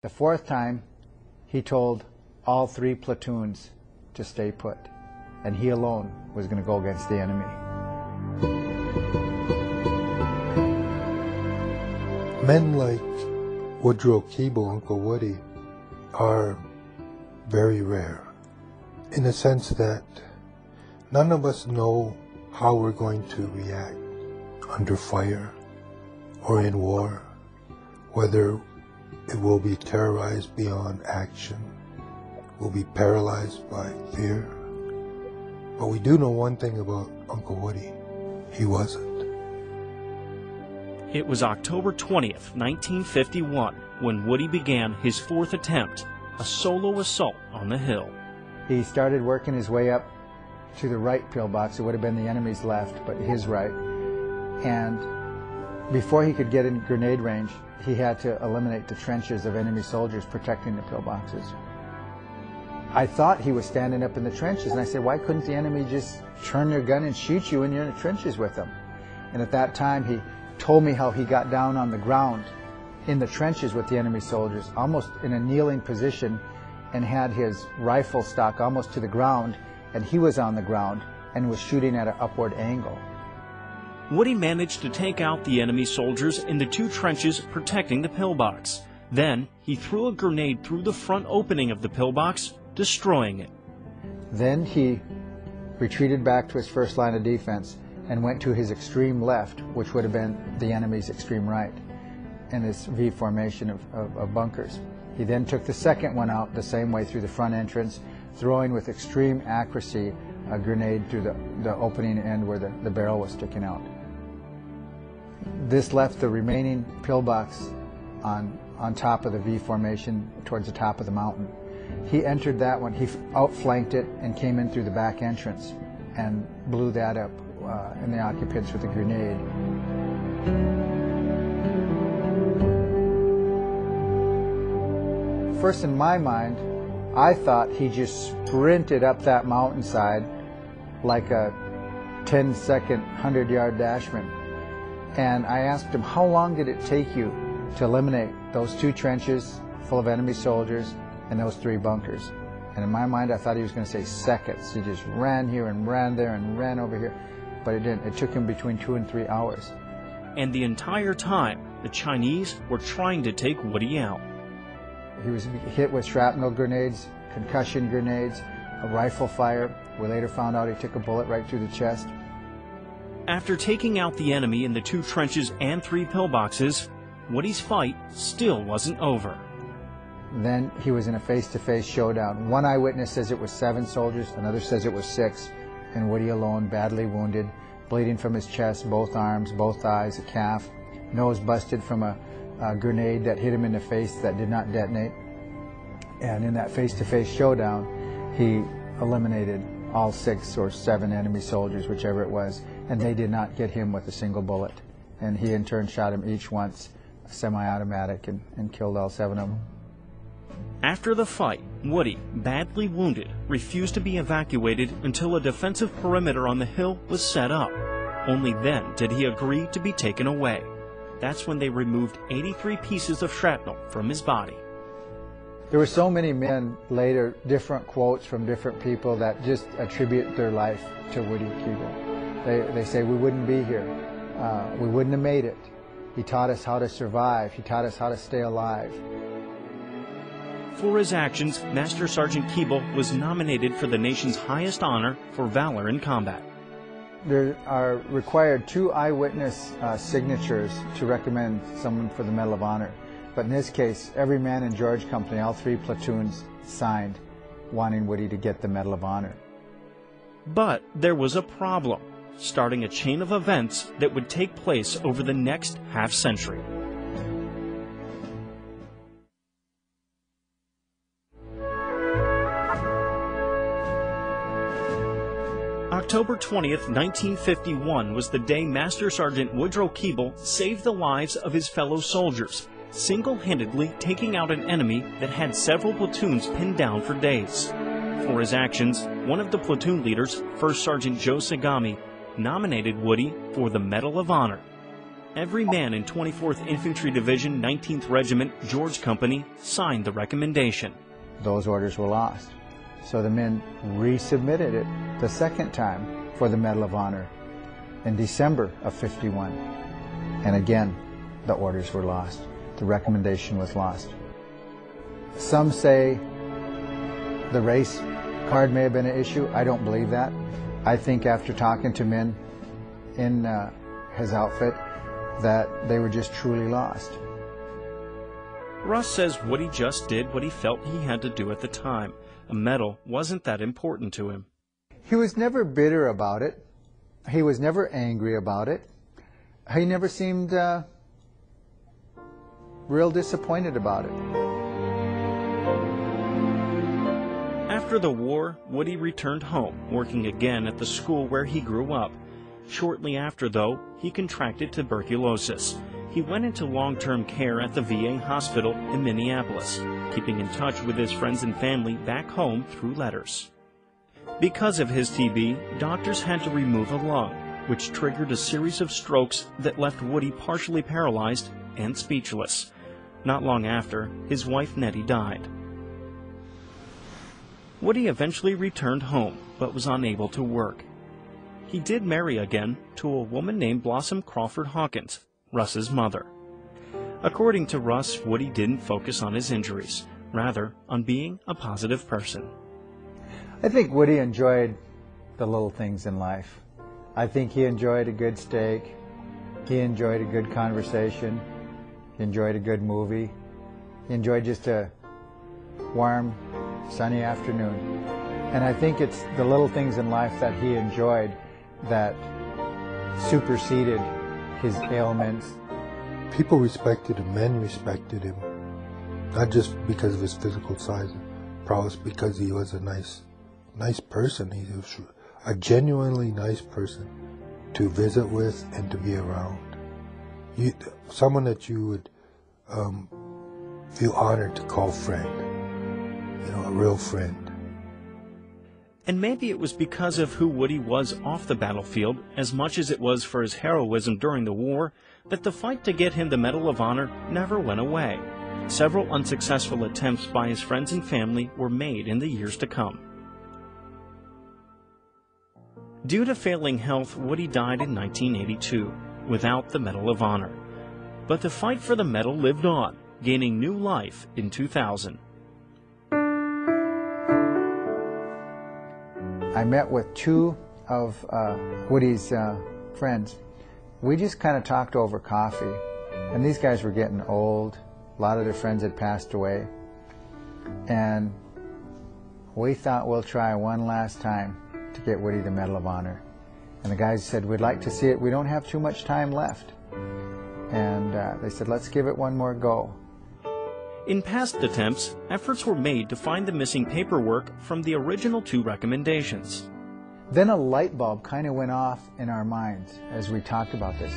The fourth time, he told all 3 platoons to stay put, and he alone was going to go against the enemy. Men like Woodrow Keeble, Uncle Woody, are very rare, in the sense that none of us know how we're going to react under fire or in war, whether it will be terrorized beyond action, will be paralyzed by fear. But we do know one thing about Uncle Woody: he wasn't. It was October 20th, 1951, when Woody began his 4th attempt, a solo assault on the hill. He started working his way up to the right pillbox. It would have been the enemy's left, but his right. And before he could get in grenade range, he had to eliminate the trenches of enemy soldiers protecting the pillboxes. I thought he was standing up in the trenches, and I said, why couldn't the enemy just turn their gun and shoot you when you're in the trenches with them? And at that time, he told me how he got down on the ground in the trenches with the enemy soldiers, almost in a kneeling position, and had his rifle stock almost to the ground, and he was on the ground and was shooting at an upward angle. Woody managed to take out the enemy soldiers in the 2 trenches protecting the pillbox. Then he threw a grenade through the front opening of the pillbox, destroying it. Then he retreated back to his first line of defense and went to his extreme left, which would have been the enemy's extreme right, in this V formation of bunkers. He then took the second one out the same way through the front entrance, throwing with extreme accuracy a grenade through the opening end where the barrel was sticking out. This left the remaining pillbox on top of the V formation towards the top of the mountain. He entered that one, he outflanked it and came in through the back entrance and blew that up in the occupants with a grenade. First in my mind, I thought he just sprinted up that mountainside like a 10-second, 100-yard dashman. And I asked him, how long did it take you to eliminate those 2 trenches full of enemy soldiers and those 3 bunkers? And in my mind, I thought he was going to say seconds. He just ran here and ran there and ran over here. But it didn't. It took him between 2 and 3 hours. And the entire time, the Chinese were trying to take Woody out. He was hit with shrapnel grenades, concussion grenades, a rifle fire. We later found out he took a bullet right through the chest. After taking out the enemy in the 2 trenches and 3 pillboxes, Woody's fight still wasn't over. Then he was in a face-to-face showdown. One eyewitness says it was 7 soldiers, another says it was 6, and Woody alone, badly wounded, bleeding from his chest, both arms, both eyes, a calf, nose busted from a grenade that hit him in the face that did not detonate. And in that face-to-face showdown, he eliminated all 6 or 7 enemy soldiers, whichever it was, and they did not get him with a single bullet. And he in turn shot him each once, a semi-automatic, and killed all 7 of them. After the fight, Woody, badly wounded, refused to be evacuated until a defensive perimeter on the hill was set up. Only then did he agree to be taken away. That's when they removed 83 pieces of shrapnel from his body. There were so many men later, different quotes from different people that just attribute their life to Woody Keeble. They say, we wouldn't be here. We wouldn't have made it. He taught us how to survive. He taught us how to stay alive. For his actions, Master Sergeant Keeble was nominated for the nation's highest honor for valor in combat. There are required 2 eyewitness signatures to recommend someone for the Medal of Honor. But in this case, every man in George Company, all 3 platoons, signed wanting Woody to get the Medal of Honor. But there was a problem, starting a chain of events that would take place over the next half-century. October 20th, 1951 was the day Master Sergeant Woodrow Keeble saved the lives of his fellow soldiers, single-handedly taking out an enemy that had several platoons pinned down for days. For his actions, one of the platoon leaders, First Sergeant Joe Sagami, nominated Woody for the Medal of Honor. every man in 24th Infantry Division, 19th Regiment, George Company, signed the recommendation. Those orders were lost. So the men resubmitted it the second time for the Medal of Honor in December of '51. And again, the orders were lost. The recommendation was lost. Some say the race card may have been an issue. I don't believe that. I think after talking to men in his outfit that they were just truly lost. Russ says Woody just did what he felt he had to do at the time. A medal wasn't that important to him. He was never bitter about it. He was never angry about it. He never seemed real disappointed about it. After the war, Woody returned home, working again at the school where he grew up. Shortly after, though, he contracted tuberculosis. He went into long-term care at the VA hospital in Minneapolis, keeping in touch with his friends and family back home through letters. Because of his TB, doctors had to remove a lung, which triggered a series of strokes that left Woody partially paralyzed and speechless. Not long after, his wife Nettie died. Woody eventually returned home, but was unable to work. He did marry again to a woman named Blossom Crawford Hawkins, Russ's mother. According to Russ, Woody didn't focus on his injuries, rather on being a positive person. I think Woody enjoyed the little things in life. I think he enjoyed a good steak. He enjoyed a good conversation. He enjoyed a good movie. He enjoyed just a warm, sunny afternoon. And I think it's the little things in life that he enjoyed that superseded his ailments. People respected him, men respected him, not just because of his physical size and prowess, because he was a nice person. He was a genuinely nice person to visit with and to be around. Someone that you would feel honored to call friend, a real friend. And maybe it was because of who Woody was off the battlefield, as much as it was for his heroism during the war, that the fight to get him the Medal of Honor never went away. Several unsuccessful attempts by his friends and family were made in the years to come. Due to failing health, Woody died in 1982, without the Medal of Honor. But the fight for the medal lived on, gaining new life in 2000. I met with two of Woody's friends. We just kind of talked over coffee, and these guys were getting old. A lot of their friends had passed away, and we thought we'll try one last time to get Woody the Medal of Honor. And the guys said, we'd like to see it. We don't have too much time left. And they said, let's give it one more go. In past attempts, efforts were made to find the missing paperwork from the original two recommendations. Then a light bulb kind of went off in our minds as we talked about this.